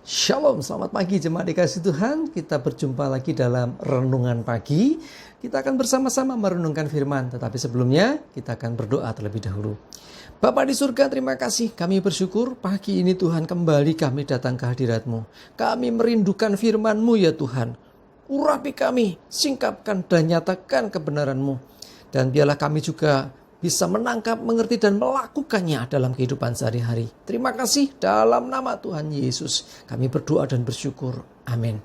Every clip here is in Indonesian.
Shalom, selamat pagi jemaat dikasih Tuhan. Kita berjumpa lagi dalam renungan pagi. Kita akan bersama-sama merenungkan firman. Tetapi sebelumnya kita akan berdoa terlebih dahulu. Bapa di surga, terima kasih. Kami bersyukur pagi ini Tuhan kembali kami datang ke hadirat-Mu. Kami merindukan firman-Mu ya Tuhan. Urapi kami, singkapkan dan nyatakan kebenaran-Mu. Dan biarlah kami juga bisa menangkap, mengerti, dan melakukannya dalam kehidupan sehari-hari. Terima kasih dalam nama Tuhan Yesus. Kami berdoa dan bersyukur. Amin.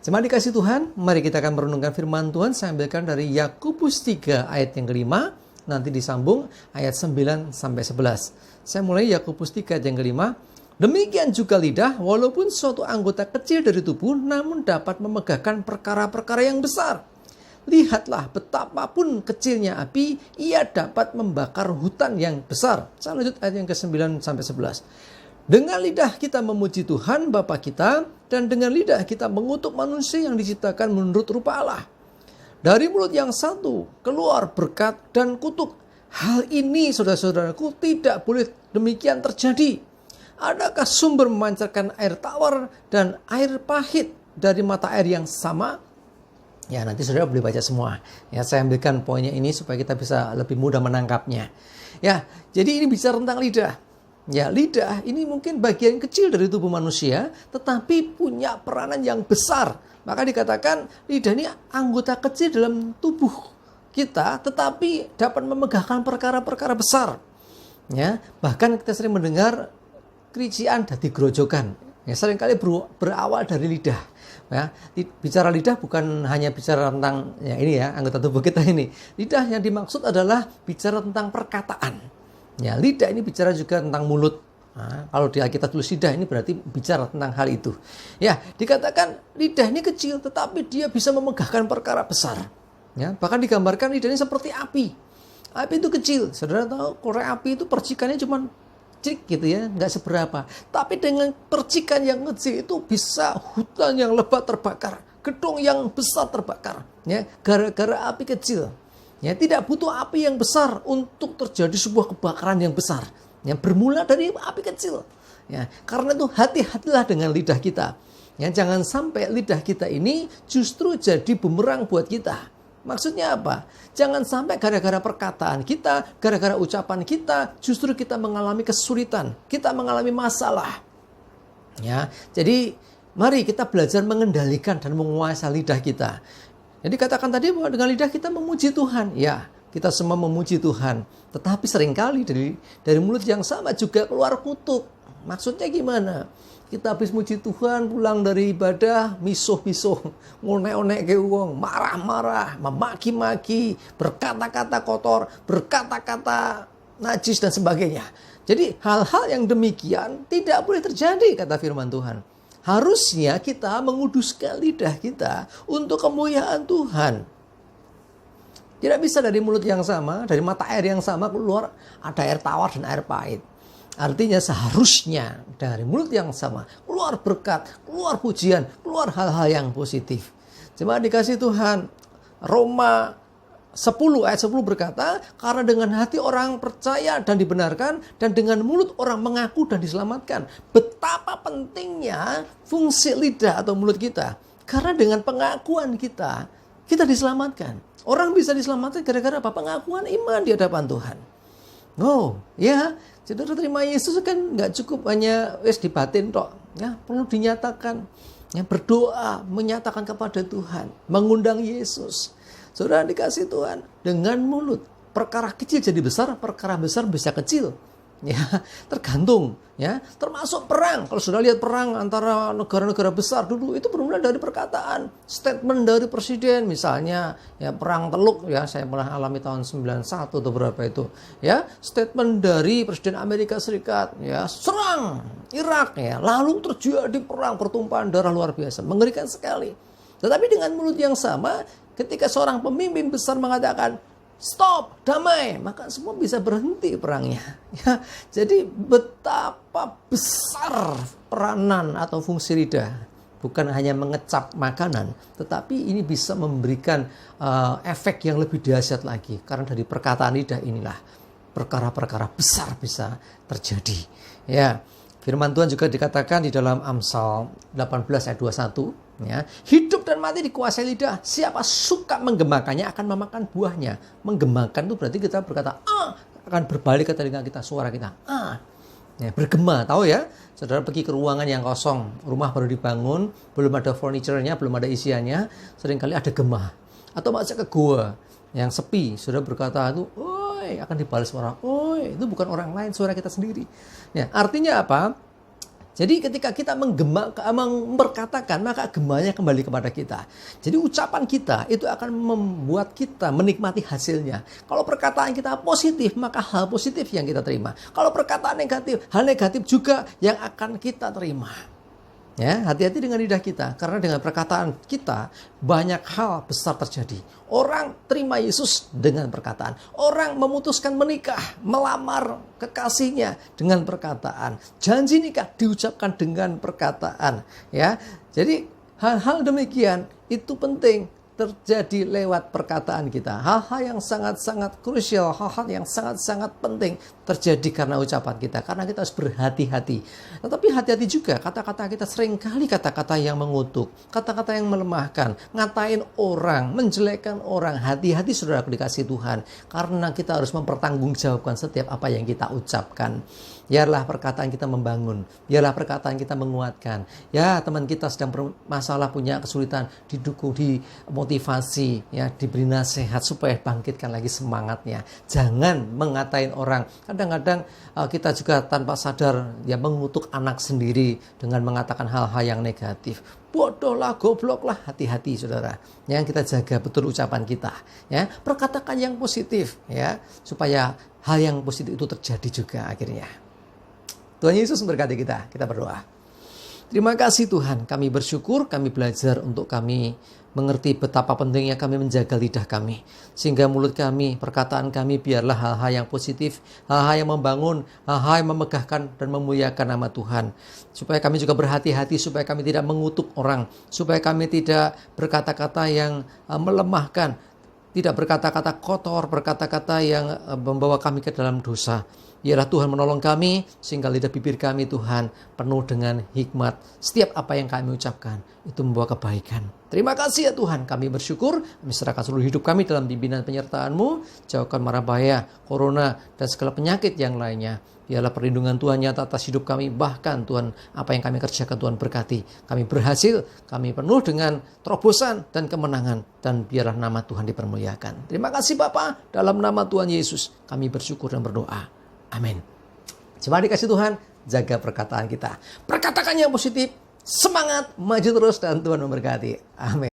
Jemaat dikasih Tuhan, mari kita akan merenungkan firman Tuhan. Saya ambilkan dari Yakobus 3 ayat yang kelima. Nanti disambung ayat 9 sampai 11. Saya mulai Yakobus 3 ayat yang kelima. Demikian juga lidah, walaupun suatu anggota kecil dari tubuh, namun dapat memegahkan perkara-perkara yang besar. Lihatlah betapapun kecilnya api, ia dapat membakar hutan yang besar. Saya lanjut ayat yang ke-9 sampai 11. Dengan lidah kita memuji Tuhan Bapa kita, dan dengan lidah kita mengutuk manusia yang diciptakan menurut rupa Allah. Dari mulut yang satu keluar berkat dan kutuk. Hal ini saudara-saudaraku tidak boleh demikian terjadi. Adakah sumber memancarkan air tawar dan air pahit dari mata air yang sama? Ya, nanti saudara boleh baca semua. Ya, saya ambilkan poinnya ini supaya kita bisa lebih mudah menangkapnya. Ya, jadi ini bicara tentang lidah. Ya, lidah ini mungkin bagian kecil dari tubuh manusia, tetapi punya peranan yang besar. Maka dikatakan lidah ini anggota kecil dalam tubuh kita, tetapi dapat memegahkan perkara-perkara besar. Ya, bahkan kita sering mendengar kerician dadi grojogan. Ya, seringkali berawal dari lidah. Ya, bicara lidah bukan hanya bicara tentang ya ini ya anggota tubuh kita ini. Lidah yang dimaksud adalah bicara tentang perkataan. Ya, lidah ini bicara juga tentang mulut. Nah, kalau di Alkitab tulis lidah ini berarti bicara tentang hal itu. Ya, dikatakan lidah ini kecil tetapi dia bisa memegahkan perkara besar. Ya, bahkan digambarkan lidah ini seperti api. Api itu kecil. Saudara tahu korek api itu percikannya cuma cik gitu ya, nggak seberapa. Tapi dengan percikan yang kecil itu bisa hutan yang lebat terbakar, gedung yang besar terbakar, ya, gara-gara api kecil. Ya, tidak butuh api yang besar untuk terjadi sebuah kebakaran yang besar. Yang bermula dari api kecil. Ya, karena itu hati-hatilah dengan lidah kita. Ya, jangan sampai lidah kita ini justru jadi bumerang buat kita. Maksudnya apa? Jangan sampai gara-gara perkataan kita, gara-gara ucapan kita, justru kita mengalami kesulitan, kita mengalami masalah. Ya, jadi mari kita belajar mengendalikan dan menguasai lidah kita. Jadi katakan tadi bahwa dengan lidah kita memuji Tuhan. Ya, kita semua memuji Tuhan. Tetapi seringkali dari mulut yang sama juga keluar kutuk. Maksudnya gimana? Kita habis muji Tuhan, pulang dari ibadah, misuh-misuh, ngonek-onek ke uang, marah-marah, memaki-maki, berkata-kata kotor, berkata-kata najis dan sebagainya. Jadi hal-hal yang demikian tidak boleh terjadi, kata firman Tuhan. Harusnya kita menguduskan lidah kita untuk kemuliaan Tuhan. Tidak bisa dari mulut yang sama, dari mata air yang sama keluar ada air tawar dan air pahit. Artinya seharusnya dari mulut yang sama keluar berkat, keluar pujian, keluar hal-hal yang positif. Jemaat dikasih Tuhan, Roma 10 ayat 10 berkata, karena dengan hati orang percaya dan dibenarkan, dan dengan mulut orang mengaku dan diselamatkan. Betapa pentingnya fungsi lidah atau mulut kita. Karena dengan pengakuan kita diselamatkan. Orang bisa diselamatkan gara-gara apa? Pengakuan iman di hadapan Tuhan. Oh, ya, saudara terima Yesus kan nggak cukup hanya dibatin tok, ya, perlu dinyatakan, ya, berdoa, menyatakan kepada Tuhan, mengundang Yesus. Saudara dikasih Tuhan, dengan mulut perkara kecil jadi besar, perkara besar bisa kecil. Ya, tergantung, ya, termasuk perang. Kalau sudah lihat perang antara negara-negara besar dulu itu bermula dari perkataan, statement dari presiden, misalnya ya perang Teluk, ya saya pernah alami tahun 91 atau berapa itu, ya, statement dari presiden Amerika Serikat, ya, serang Irak, ya, lalu terjadi perang, pertumpahan darah luar biasa, mengerikan sekali. Tetapi dengan mulut yang sama, ketika seorang pemimpin besar mengatakan stop, damai, maka semua bisa berhenti perangnya. Ya, jadi betapa besar peranan atau fungsi lidah. Bukan hanya mengecap makanan, tetapi ini bisa memberikan efek yang lebih dahsyat lagi. Karena dari perkataan lidah inilah perkara-perkara besar bisa terjadi. Ya, Firman Tuhan juga dikatakan di dalam Amsal 18 ayat 21, ya, hidup dan mati dikuasai lidah. Siapa suka menggemakannya akan memakan buahnya. Menggemakan itu berarti kita berkata, akan berbalik ke telinga kita, suara kita. Ya, bergema, tahu ya? Saudara pergi ke ruangan yang kosong, rumah baru dibangun, belum ada furniture-nya, belum ada isiannya, seringkali ada gema. Atau masuk ke gua yang sepi, saudara berkata itu, oi, akan dibalas orang, oi, itu bukan orang lain, suara kita sendiri. Ya, artinya apa? Jadi ketika kita memperkatakan, maka gemanya kembali kepada kita. Jadi ucapan kita itu akan membuat kita menikmati hasilnya. Kalau perkataan kita positif, maka hal positif yang kita terima. Kalau perkataan negatif, hal negatif juga yang akan kita terima. Ya, hati-hati dengan lidah kita, karena dengan perkataan kita banyak hal besar terjadi. Orang terima Yesus dengan perkataan. Orang memutuskan menikah, melamar kekasihnya dengan perkataan. Janji nikah diucapkan dengan perkataan. Ya, jadi hal-hal demikian itu penting terjadi lewat perkataan kita. Hal-hal yang sangat-sangat krusial, hal-hal yang sangat-sangat penting terjadi karena ucapan kita. Karena kita harus berhati-hati. Tetapi hati-hati juga, kata-kata kita seringkali kata-kata yang mengutuk, kata-kata yang melemahkan, ngatain orang, menjelekkan orang. Hati-hati saudara dikasih Tuhan. Karena kita harus mempertanggungjawabkan setiap apa yang kita ucapkan. Biarlah perkataan kita membangun. Biarlah perkataan kita menguatkan. Ya, teman kita sedang bermasalah, punya kesulitan, didukung, dimotivasi, ya, diberi nasihat supaya bangkitkan lagi semangatnya. Jangan mengatain orang. Kadang-kadang kita juga tanpa sadar ya mengutuk anak sendiri dengan mengatakan hal-hal yang negatif. Bodoh lah, goblok lah, hati-hati saudara. Yang kita jaga betul ucapan kita. Ya, perkatakan yang positif, ya, supaya hal yang positif itu terjadi juga akhirnya. Tuhan Yesus memberkati kita. Kita berdoa. Terima kasih Tuhan, kami bersyukur, kami belajar untuk kami mengerti betapa pentingnya kami menjaga lidah kami. Sehingga mulut kami, perkataan kami biarlah hal-hal yang positif, hal-hal yang membangun, hal-hal yang memegahkan dan memuliakan nama Tuhan. Supaya kami juga berhati-hati, supaya kami tidak mengutuk orang, supaya kami tidak berkata-kata yang melemahkan, tidak berkata-kata kotor, berkata-kata yang membawa kami ke dalam dosa. Biarlah Tuhan menolong kami, sehingga lidah bibir kami Tuhan penuh dengan hikmat. Setiap apa yang kami ucapkan, itu membawa kebaikan. Terima kasih ya Tuhan, kami bersyukur. Kami serahkan seluruh hidup kami dalam bimbingan penyertaan-Mu. Jauhkan mara bahaya, corona, dan segala penyakit yang lainnya. Biarlah perlindungan Tuhan nyata atas hidup kami. Bahkan Tuhan, apa yang kami kerjakan Tuhan berkati. Kami berhasil, kami penuh dengan terobosan dan kemenangan. Dan biarlah nama Tuhan dipermuliakan. Terima kasih Bapa, dalam nama Tuhan Yesus kami bersyukur dan berdoa. Amin. Jemaat dikasih Tuhan, jaga perkataan kita. Perkatakan yang positif, semangat, maju terus, dan Tuhan memberkati. Amin.